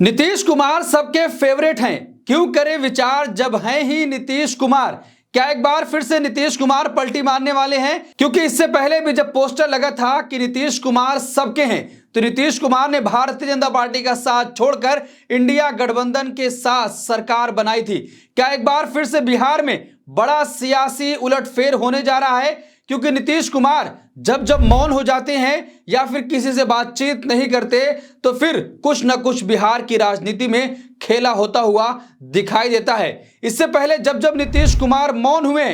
नीतीश कुमार सबके फेवरेट हैं, क्यों करें विचार जब हैं ही नीतीश कुमार। क्या एक बार फिर से नीतीश कुमार पलटी मारने वाले हैं? क्योंकि इससे पहले भी जब पोस्टर लगा था कि नीतीश कुमार सबके हैं, तो नीतीश कुमार ने भारतीय जनता पार्टी का साथ छोड़कर इंडिया गठबंधन के साथ सरकार बनाई थी। क्या एक बार फिर से बिहार में बड़ा सियासी उलटफेर होने जा रहा है? क्योंकि नीतीश कुमार जब जब मौन हो जाते हैं या फिर किसी से बातचीत नहीं करते, तो फिर कुछ न कुछ बिहार की राजनीति में खेला होता हुआ दिखाई देता है। इससे पहले जब जब नीतीश कुमार मौन हुए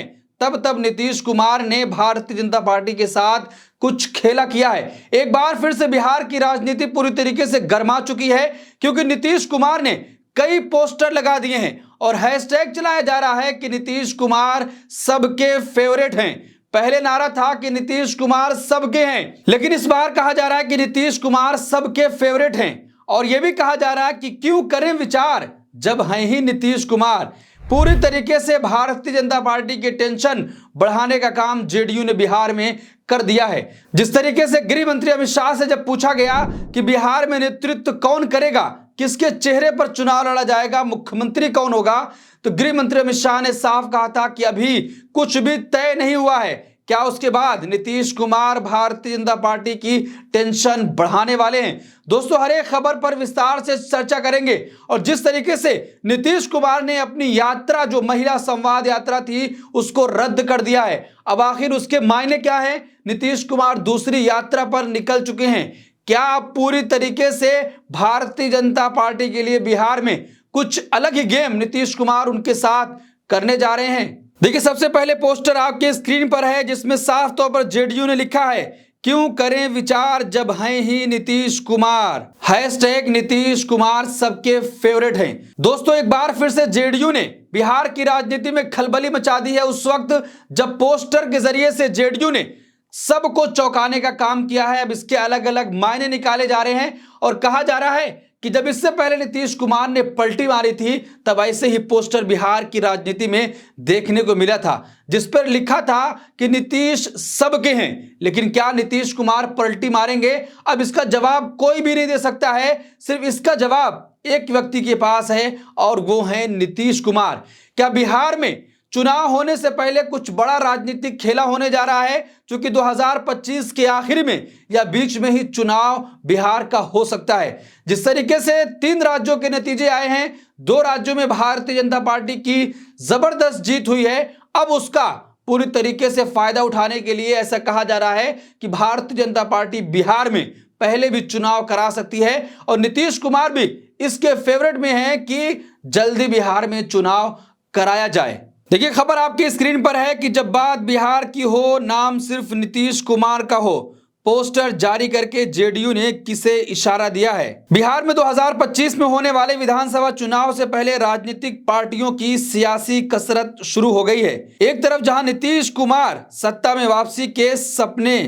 तब तब नीतीश कुमार ने भारतीय जनता पार्टी के साथ कुछ खेला किया है। एक बार फिर से बिहार की राजनीति पूरी तरीके से गर्मा चुकी है, क्योंकि नीतीश कुमार ने कई पोस्टर लगा दिए हैं और हैशटैग चलाया जा रहा है कि नीतीश कुमार सबके फेवरेट हैं। पहले नारा था कि नीतीश कुमार सबके हैं, लेकिन इस बार कहा जा रहा है कि नीतीश कुमार सबके फेवरेट हैं। और यह भी कहा जा रहा है कि क्यों करें विचार जब हैं ही नीतीश कुमार। पूरी तरीके से भारतीय जनता पार्टी के टेंशन बढ़ाने का काम जेडीयू ने बिहार में कर दिया है। जिस तरीके से गृह मंत्री अमित शाह से जब पूछा गया कि बिहार में नेतृत्व कौन करेगा, किसके चेहरे पर चुनाव लड़ा जाएगा, मुख्यमंत्री कौन होगा, तो गृह मंत्री अमित शाह ने साफ कहा था कि अभी कुछ भी तय नहीं हुआ है। क्या उसके बाद नीतीश कुमार भारतीय जनता पार्टी की टेंशन बढ़ाने वाले हैं? दोस्तों, हर एक खबर पर विस्तार से चर्चा करेंगे। और जिस तरीके से नीतीश कुमार ने अपनी यात्रा, जो महिला संवाद यात्रा थी, उसको रद्द कर दिया है। अब आखिर उसके मायने क्या है? नीतीश कुमार दूसरी यात्रा पर निकल चुके हैं। क्या अब पूरी तरीके से भारतीय जनता पार्टी के लिए बिहार में कुछ अलग ही गेम नीतीश कुमार उनके साथ करने जा रहे हैं? देखिए, सबसे पहले पोस्टर आपके स्क्रीन पर है, जिसमें साफ तौर पर जेडीयू ने लिखा है, क्यों करें विचार जब हैं ही नीतीश कुमार। हैशटैग नीतीश कुमार सबके फेवरेट हैं। दोस्तों, एक बार फिर से जेडीयू ने बिहार की राजनीति में खलबली मचा दी है उस वक्त जब पोस्टर के जरिए से जेडीयू ने सबको चौंकाने का काम किया है। अब इसके अलग अलग मायने निकाले जा रहे हैं और कहा जा रहा है कि जब इससे पहले नीतीश कुमार ने पलटी मारी थी, तब ऐसे ही पोस्टर बिहार की राजनीति में देखने को मिला था, जिस पर लिखा था कि नीतीश सबके हैं। लेकिन क्या नीतीश कुमार पलटी मारेंगे? अब इसका जवाब कोई भी नहीं दे सकता है। सिर्फ इसका जवाब एक व्यक्ति के पास है और वो है नीतीश कुमार। क्या बिहार में चुनाव होने से पहले कुछ बड़ा राजनीतिक खेला होने जा रहा है? क्योंकि 2025 के आखिर में या बीच में ही चुनाव बिहार का हो सकता है। जिस तरीके से 3 राज्यों के नतीजे आए हैं, 2 राज्यों में भारतीय जनता पार्टी की जबरदस्त जीत हुई है। अब उसका पूरी तरीके से फायदा उठाने के लिए ऐसा कहा जा रहा है कि भारतीय जनता पार्टी बिहार में पहले भी चुनाव करा सकती है और नीतीश कुमार भी इसके फेवरेट में है कि जल्दी बिहार में चुनाव कराया जाए। देखिए, खबर आपकी स्क्रीन पर है कि जब बात बिहार की हो, नाम सिर्फ नीतीश कुमार का हो। पोस्टर जारी करके जेडीयू ने किसे इशारा दिया है? बिहार में 2025 में होने वाले विधानसभा चुनाव से पहले राजनीतिक पार्टियों की सियासी कसरत शुरू हो गई है। एक तरफ जहां नीतीश कुमार सत्ता में वापसी के सपने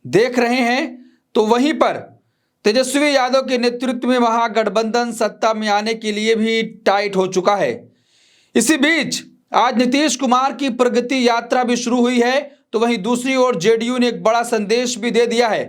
देख रहे हैं, तो वहीं पर तेजस्वी यादव के नेतृत्व में महागठबंधन सत्ता में आने के लिए भी टाइट हो चुका है। इसी बीच आज नीतीश कुमार की प्रगति यात्रा भी शुरू हुई है, तो वहीं दूसरी ओर जेडीयू ने एक बड़ा संदेश भी दे दिया है।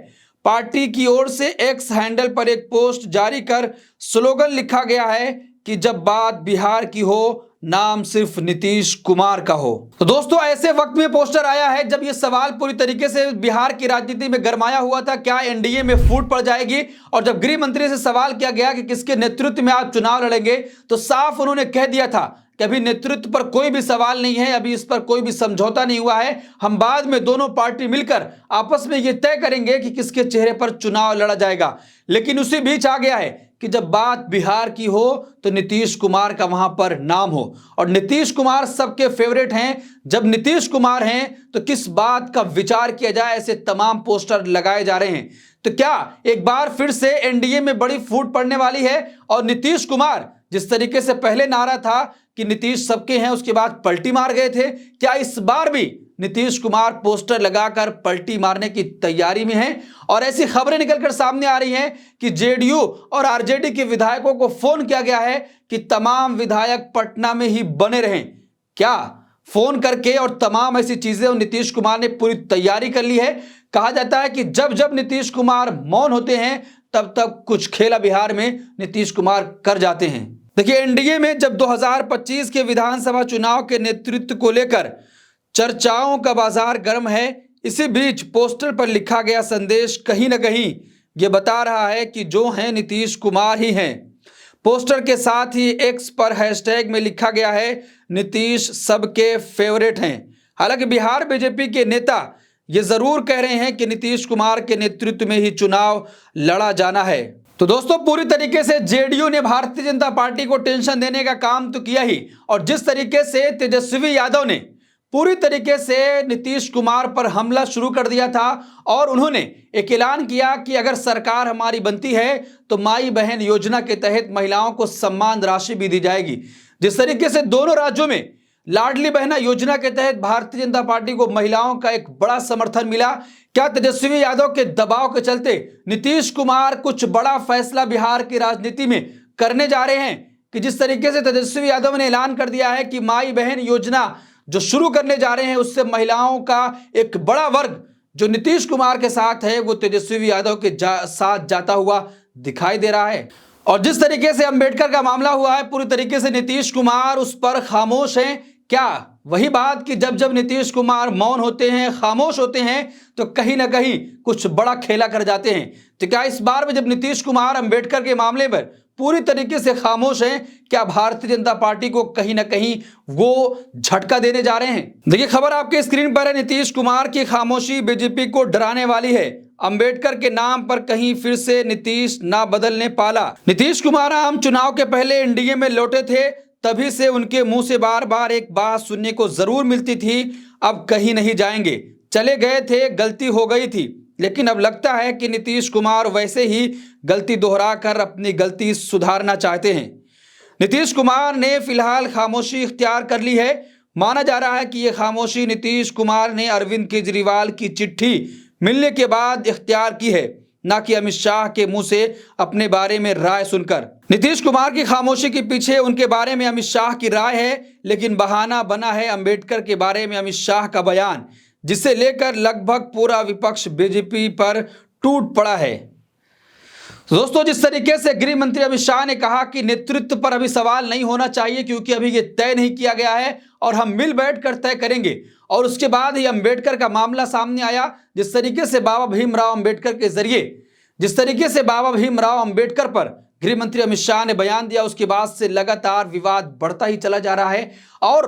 पार्टी की ओर से एक्स हैंडल पर एक पोस्ट जारी कर स्लोगन लिखा गया है कि जब बात बिहार की हो, नाम सिर्फ नीतीश कुमार का हो। तो दोस्तों, ऐसे वक्त में पोस्टर आया है जब यह सवाल पूरी तरीके से बिहार की राजनीति में गरमाया हुआ था, क्या एनडीए में फूट पड़ जाएगी? और जब गृह मंत्री से सवाल किया गया कि किसके नेतृत्व में आप चुनाव लड़ेंगे, तो साफ उन्होंने कह दिया था कि अभी नेतृत्व पर कोई भी सवाल नहीं है, अभी इस पर कोई भी समझौता नहीं हुआ है। हम बाद में दोनों पार्टी मिलकर आपस में यह तय करेंगे कि किसके चेहरे पर चुनाव लड़ा जाएगा। लेकिन उसी बीच आ गया है कि जब बात बिहार की हो, तो नीतीश कुमार का वहां पर नाम हो। और नीतीश कुमार सबके फेवरेट हैं। जब नीतीश कुमार हैं, तो किस बात का विचार किया जाए, ऐसे तमाम पोस्टर लगाए जा रहे हैं। तो क्या एक बार फिर से एनडीए में बड़ी फूट पड़ने वाली है? और नीतीश कुमार जिस तरीके से पहले नारा था कि नीतीश सबके हैं, उसके बाद पलटी मार गए थे, क्या इस बार भी नीतीश कुमार पोस्टर लगाकर पलटी मारने की तैयारी में हैं? और ऐसी खबरें निकलकर सामने आ रही हैं कि जेडीयू और आरजेडी के विधायकों को फोन किया गया है कि तमाम विधायक पटना में ही बने रहें। क्या फोन करके और तमाम ऐसी चीजें नीतीश कुमार ने पूरी तैयारी कर ली है। कहा जाता है कि जब जब नीतीश कुमार मौन होते हैं, तब तक कुछ खेला बिहार में नीतीश कुमार कर जाते हैं। देखिए, एनडीए में जब 2025 के विधानसभा चुनाव के नेतृत्व को लेकर चर्चाओं का बाजार गर्म है, इसी बीच पोस्टर पर लिखा गया संदेश कहीं ना कहीं ये बता रहा है कि जो हैं नीतीश कुमार ही हैं। पोस्टर के साथ ही एक्स पर हैशटैग में लिखा गया है, नीतीश सबके फेवरेट हैं। हालांकि बिहार बीजेपी के नेता ये जरूर कह रहे हैं कि नीतीश कुमार के नेतृत्व में ही चुनाव लड़ा जाना है। तो दोस्तों, पूरी तरीके से जेडीयू ने भारतीय जनता पार्टी को टेंशन देने का काम तो किया ही, और जिस तरीके से तेजस्वी यादव ने पूरी तरीके से नीतीश कुमार पर हमला शुरू कर दिया था और उन्होंने एक ऐलान किया कि अगर सरकार हमारी बनती है तो माई बहन योजना के तहत महिलाओं को सम्मान राशि भी दी जाएगी। जिस तरीके से दोनों राज्यों में लाडली बहना योजना के तहत भारतीय जनता पार्टी को महिलाओं का एक बड़ा समर्थन मिला। क्या तेजस्वी यादव के दबाव के चलते नीतीश कुमार कुछ बड़ा फैसला बिहार की राजनीति में करने जा रहे हैं कि जिस तरीके से तेजस्वी यादव ने ऐलान कर दिया है कि माई बहन योजना जो शुरू करने जा रहे हैं उससे महिलाओं का एक बड़ा वर्ग जो नीतीश कुमार के साथ है वो तेजस्वी यादव के साथ जाता हुआ दिखाई दे रहा है। और जिस तरीके से अंबेडकर का मामला हुआ है, पूरी तरीके से नीतीश कुमार उस पर खामोश हैं। क्या वही बात कि जब जब नीतीश कुमार मौन होते हैं, खामोश होते हैं, तो कहीं ना कहीं कुछ बड़ा खेला कर जाते हैं। तो क्या इस बार में जब नीतीश कुमार अंबेडकर के मामले पर पूरी तरीके से खामोश हैं, क्या भारतीय जनता पार्टी को कहीं ना कहीं वो झटका देने जा रहे हैं? देखिए, खबर आपके स्क्रीन पर है। नीतीश कुमार की खामोशी बीजेपी को डराने वाली है। अंबेडकर के नाम पर कहीं फिर से नीतीश ना बदलने पाला। नीतीश कुमार आम चुनाव के पहले एनडीए में लौटे थे, तभी से उनके मुंह से बार बार एक बात सुनने को जरूर मिलती थी, अब कहीं नहीं जाएंगे। चले गए थे, गलती हो गई थी, लेकिन अब लगता है कि नीतीश कुमार वैसे ही गलती दोहराकर अपनी गलती सुधारना चाहते हैं। नीतीश कुमार ने फिलहाल खामोशी इख्तियार कर ली है। माना जा रहा है कि यह खामोशी नीतीश कुमार ने अरविंद केजरीवाल की चिट्ठी मिलने के बाद इख्तियार की है, ना कि अमित शाह के मुंह से अपने बारे में राय सुनकर। नीतीश कुमार की खामोशी के पीछे उनके बारे में अमित शाह की राय है, लेकिन बहाना बना है अंबेडकर के बारे में अमित शाह का बयान, जिसे लेकर लगभग पूरा विपक्ष बीजेपी पर टूट पड़ा है। दोस्तों, जिस तरीके से गृह मंत्री अमित शाह ने कहा कि नेतृत्व पर अभी सवाल नहीं होना चाहिए क्योंकि अभी ये तय नहीं किया गया है और हम मिल बैठ कर तय करेंगे, और उसके बाद ही अंबेडकर का मामला सामने आया। जिस तरीके से बाबा भीमराव अंबेडकर के जरिए जिस तरीके से बाबा भीमराव अंबेडकर पर गृह मंत्री अमित शाह ने बयान दिया, उसके बाद से लगातार विवाद बढ़ता ही चला जा रहा है। और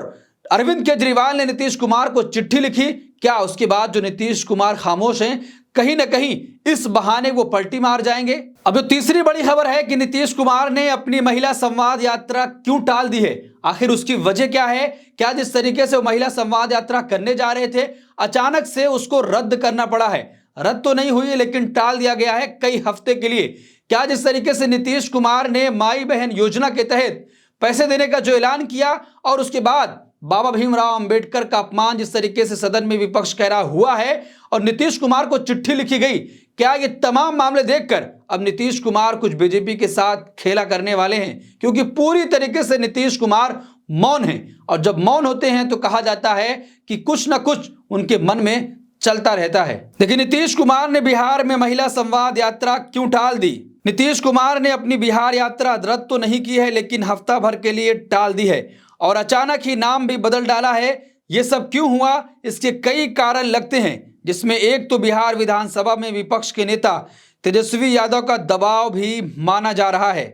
अरविंद केजरीवाल ने नीतीश कुमार को चिट्ठी लिखी। क्या उसके बाद जो नीतीश कुमार खामोश हैं, कहीं ना कहीं इस बहाने वो पलटी मार जाएंगे? अब जो तीसरी बड़ी खबर है कि नीतीश कुमार ने अपनी महिला संवाद यात्रा क्यों टाल दी है, आखिर उसकी वजह क्या है? क्या जिस तरीके से वो महिला संवाद यात्रा करने जा रहे थे, अचानक से उसको रद्द करना पड़ा है? रद्द तो नहीं हुई है, लेकिन टाल दिया गया है कई हफ्ते के लिए। क्या जिस तरीके से नीतीश कुमार ने माई बहन योजना के तहत पैसे देने का जो ऐलान किया और उसके बाद बाबा भीमराव अंबेडकर का अपमान जिस तरीके से सदन में विपक्ष कह रहा हुआ है और नीतीश कुमार को चिट्ठी लिखी गई, क्या ये तमाम मामले देखकर अब नीतीश कुमार कुछ बीजेपी के साथ खेला करने वाले हैं? क्योंकि पूरी तरीके से नीतीश कुमार मौन है, और जब मौन होते हैं तो कहा जाता है कि कुछ ना कुछ उनके मन में चलता रहता है। लेकिन नीतीश कुमार ने बिहार में महिला संवाद यात्रा क्यों टाल दी? नीतीश कुमार ने अपनी बिहार यात्रा रद्द तो नहीं की है, लेकिन हफ्ता भर के लिए टाल दी है और अचानक ही नाम भी बदल डाला है। ये सब क्यों हुआ? इसके कई कारण लगते हैं, जिसमें एक तो बिहार विधानसभा में विपक्ष के नेता तेजस्वी यादव का दबाव भी माना जा रहा है।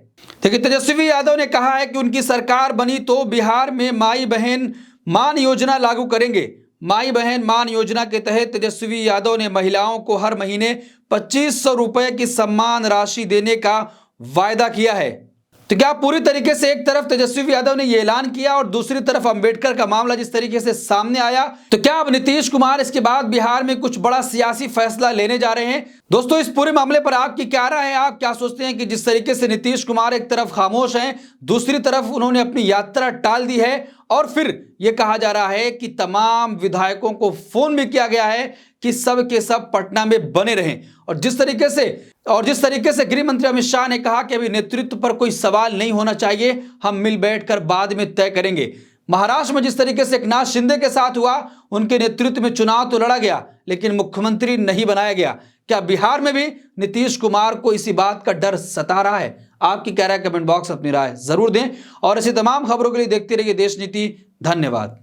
देखिए, तेजस्वी यादव ने कहा है कि उनकी सरकार बनी तो बिहार में माई बहन मान योजना लागू करेंगे। माई बहन मान योजना के तहत तेजस्वी यादव ने महिलाओं को हर महीने 2500 रुपए की सम्मान राशि देने का वायदा किया है। तो क्या पूरी तरीके से एक तरफ तेजस्वी यादव ने यह ऐलान किया और दूसरी तरफ अंबेडकर का मामला जिस तरीके से सामने आया, तो क्या अब नीतीश कुमार इसके बाद बिहार में कुछ बड़ा सियासी फैसला लेने जा रहे हैं? दोस्तों, इस पूरे मामले पर आपकी क्या राय है? आप क्या सोचते हैं कि जिस तरीके से नीतीश कुमार एक तरफ खामोश हैं, दूसरी तरफ उन्होंने अपनी यात्रा टाल दी है और फिर यह कहा जा रहा है कि तमाम विधायकों को फोन भी किया गया है कि सब के सब पटना में बने रहें, और जिस तरीके से गृह मंत्री अमित शाह ने कहा कि अभी नेतृत्व पर कोई सवाल नहीं होना चाहिए, हम मिल बैठकर बाद में तय करेंगे। महाराष्ट्र में जिस तरीके से एकनाथ शिंदे के साथ हुआ, उनके नेतृत्व में चुनाव तो लड़ा गया लेकिन मुख्यमंत्री नहीं बनाया गया। क्या बिहार में भी नीतीश कुमार को इसी बात का डर सता रहा है? आपकी क्या राय, कमेंट बॉक्स अपनी राय जरूर दें और ऐसी तमाम खबरों के लिए देखते रहिए देश नीति। धन्यवाद।